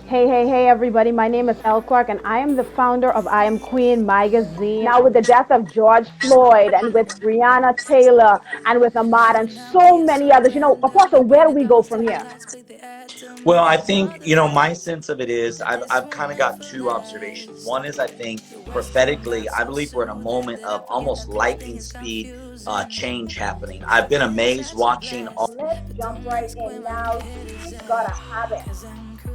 Hey, everybody. My name is Elle Clarke, and I am the founder of I Am Queen magazine. Now, with the death of George Floyd, and with Breonna Taylor, and with Ahmaud, and so many others, Apostle, where do we go from here? Well, I think, my sense of it is I've kind of got two observations. One is I think prophetically, I believe we're in a moment of almost lightning speed change happening. I've been amazed watching all. Let's jump right in now. You gotta have it.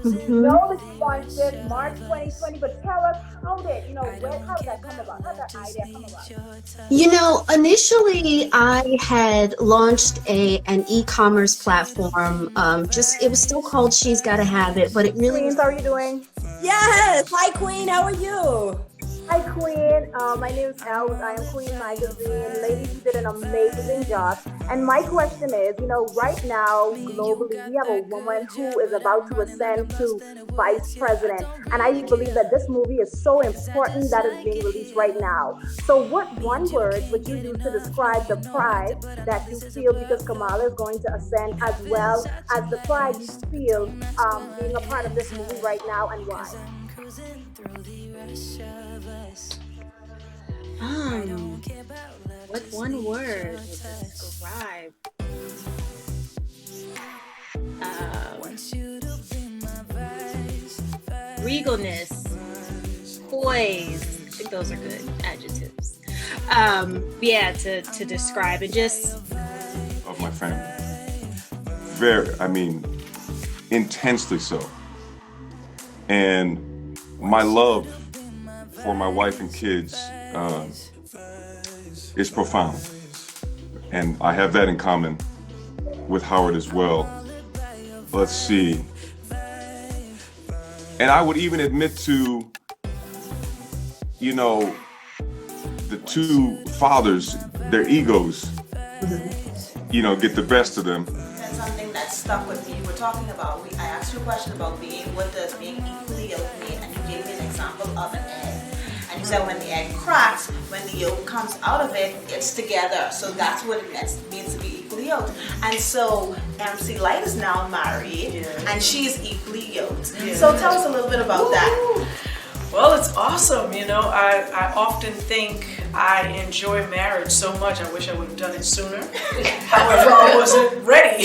We Mhm. know the sponsored March 2020, but tell us how did that come about? How did that idea come about? Initially I had launched an e-commerce platform. Just it was still called She's Gotta Have It, but it really Queens, how are you doing? Yes. Hi, Queen. How are you? Hi, Queen. My name is Elle with I Am Queen magazine. Ladies, you did an amazing job. And my question is, right now, globally, we have a woman who is about to ascend to vice president. And I believe that this movie is so important that it's being released right now. So what one word would you use to describe the pride that you feel because Kamala is going to ascend, as well as the pride you feel being a part of this movie right now, and why? um what one word would describe um regalness, poise. I think those are good adjectives. Yeah, to describe it. Just Of my family. Very, intensely so. And my love for my wife and kids is profound. And I have that in common with Howard as well. Let's see. And I would even admit to, the two fathers, their egos, get the best of them. That's something that stuck with me. We're talking about, I asked you a question about what does being equally yolked mean? And you gave me an example of an egg. And you said when the egg cracks, when the yolk comes out of it, it's together. So that's what it means to be equally yoked. And so MC Lyte is now married, and she's equally yoked. So tell us a little bit about that. Well, it's awesome. I often think I enjoy marriage so much. I wish I would have done it sooner. However, I wasn't ready,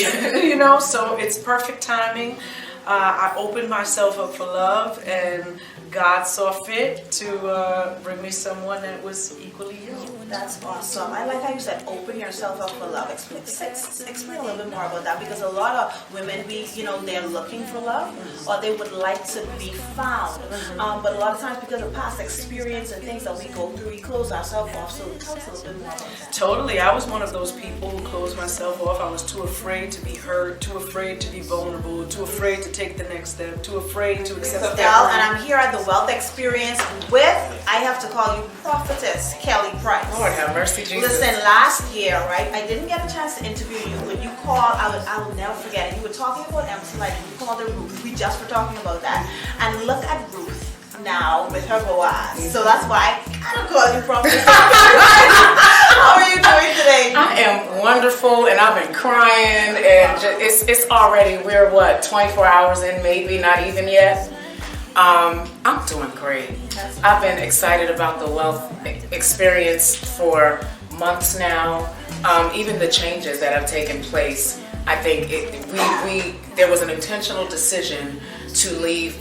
so it's perfect timing. I opened myself up for love, and God saw fit to bring me someone that was equally yoked. That's awesome. I like how you said open yourself up for love. Explain a little bit more about that, because a lot of women, they're looking for love, or they would like to be found. But a lot of times, because of past experience and things that we go through, we close ourselves off. So tell us a little bit more about that. Totally. I was one of those people who closed myself off. I was too afraid to be hurt, too afraid to be vulnerable, too afraid to take the next step, too afraid to accept Elle, and I'm here at the Wealth Experience with, I have to call you Prophetess Kelly Price. Lord have mercy, Jesus. Listen, last year, right, I didn't get a chance to interview you, but you called, I will never forget it. You were talking about MC Lyte, you called her Ruth. We just were talking about that. And look at Ruth now with her Boaz. So that's why I kind of call you Prophetess. How are you doing today? I am wonderful, and I've been crying, and it's already, we're 24 hours in, maybe not even yet. I'm doing great. I've been excited about the Wealth Experience for months now. Even the changes that have taken place, I think there was an intentional decision to leave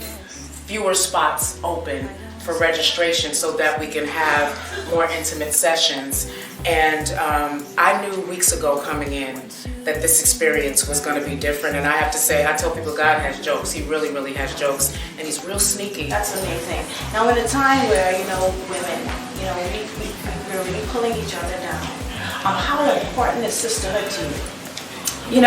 fewer spots open for registration so that we can have more intimate sessions. And I knew weeks ago coming in that this experience was going to be different. And I have to say, I tell people God has jokes. He really, really has jokes. And he's real sneaky. That's amazing. Now, in a time where, women, we're really pulling each other down, how important is sisterhood to you?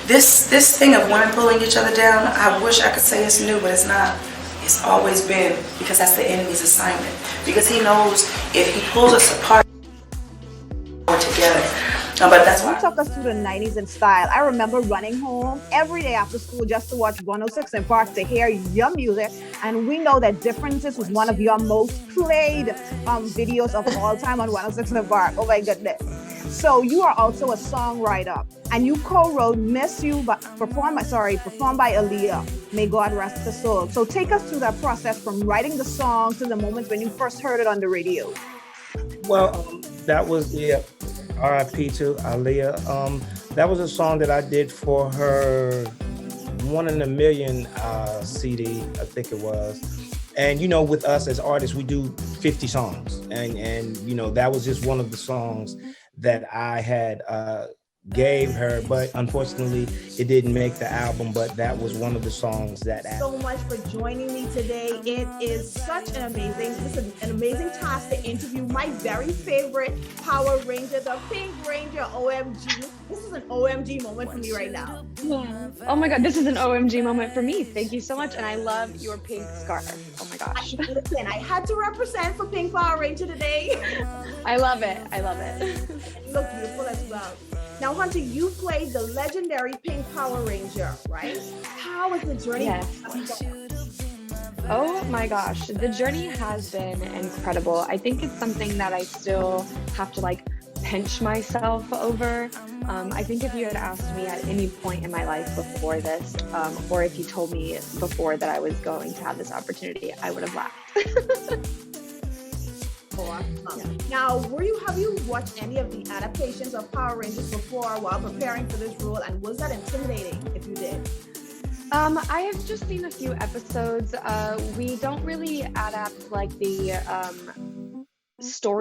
This thing of women pulling each other down, I wish I could say it's new, but it's not. It's always been, because that's the enemy's assignment. Because he knows if he pulls us apart, we're together. But that's why. You took us through the 90s in style. I remember running home every day after school just to watch 106 in Park to hear your music. And we know that Differences was one of your most played videos of all time on 106 in Park. Oh my goodness. So you are also a songwriter, and you co-wrote "Miss You," performed by Aaliyah. May God rest her soul. So take us through that process from writing the song to the moment when you first heard it on the radio. Well, that was the RIP to Aaliyah. That was a song that I did for her One in a Million CD, I think it was. And you know, with us as artists, we do 50 songs, and you know, that was just one of the songs that I had gave her, but unfortunately it didn't make the album, but that was one of the songs that so much for joining me today. It is such an amazing task to interview my very favorite Power Ranger, the Pink Ranger. OMG, this is an OMG moment for me right now. Yeah. Oh my God, this is an OMG moment for me. Thank you so much, and I love your pink scarf. Oh my gosh. Listen, I had to represent for Pink Power Ranger today. I love it. You look beautiful as well. Now, Hunter, you played the legendary Pink Power Ranger, right? How was the journey? Yes. Oh my gosh, the journey has been incredible. I think it's something that I still have to like pinch myself over. I think if you had asked me at any point in my life before this, or if you told me before that I was going to have this opportunity, I would have laughed. Awesome. Now, have you watched any of the adaptations of Power Rangers before while preparing for this role, and was that intimidating if you did? I have just seen a few episodes. We don't really adapt like the story